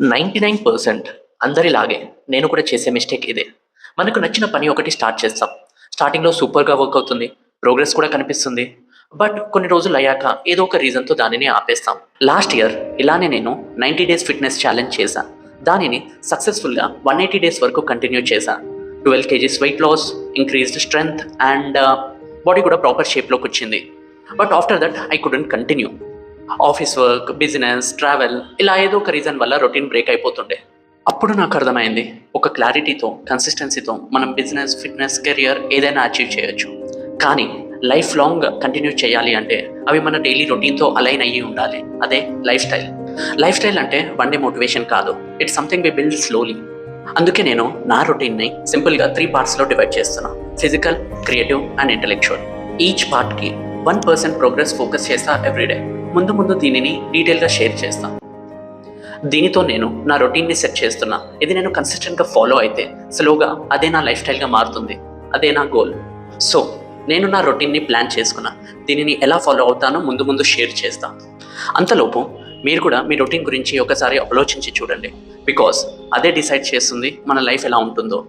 99% అందరిలాగే నేను కూడా చేసే మిస్టేక్ ఇదే. మనకు నచ్చిన పని ఒకటి స్టార్ట్ చేస్తాం. స్టార్టింగ్‌లో సూపర్‌గా వర్క్ అవుతుంది. ప్రోగ్రెస్ కూడా కనిపిస్తుంది. బట్ కొన్ని రోజులయ్యాక ఏదో ఒక రీజన్‌తో దానిని ఆపేస్తాం. లాస్ట్ ఇయర్ ఇలానే నేను 90 డేస్ ఫిట్‌నెస్ ఛాలెంజ్ చేశా. దానిని సక్సెస్‌ఫుల్‌గా 180 డేస్ వరకు కంటిన్యూ చేశా. 12 kgs weight loss, increased strength and body కూడా ప్రాపర్ షేప్‌లోకొచ్చింది. But after that I couldn't continue. Office work, business, travel ఇలా ఏదో ఒక రీజన్ వల్ల రొటీన్ బ్రేక్ అయిపోతుండే. అప్పుడు నాకు అర్థమైంది, ఒక క్లారిటీతో, కన్సిస్టెన్సీతో మనం బిజినెస్, ఫిట్నెస్, కెరియర్ ఏదైనా అచీవ్ చేయొచ్చు. కానీ లైఫ్ లాంగ్ కంటిన్యూ చేయాలి అంటే అవి మన డైలీ రొటీన్తో అలైన్ అయ్యి ఉండాలి. అదే లైఫ్ స్టైల్. లైఫ్ స్టైల్ అంటే వన్ డే మోటివేషన్ కాదు. It's something we build slowly. అందుకే నేను నా రొటీన్ని సింపుల్గా 3 పార్ట్స్లో డివైడ్ చేస్తున్నా: physical, creative and intellectual. Each పార్ట్కి 1% ప్రోగ్రెస్ ఫోకస్ చేస్తా ఎవ్రీడే. ముందు దీనిని డీటెయిల్గా షేర్ చేస్తాను. దీనితో నేను నా రొటీన్ని సెట్ చేస్తున్నా. ఇది నేను కన్సిస్టెంట్గా ఫాలో అయితే స్లోగా అదే నా లైఫ్ స్టైల్గా మారుతుంది. అదే నా గోల్. సో నేను నా రొటీన్ని ప్లాన్ చేసుకున్నా. దీనిని ఎలా ఫాలో అవుతానో ముందు షేర్ చేస్తాను. అంతలోపు మీరు కూడా మీ రొటీన్ గురించి ఒకసారి ఆలోచించి చూడండి. బికాస్ అదే డిసైడ్ చేస్తుంది మన లైఫ్ ఎలా ఉంటుందో.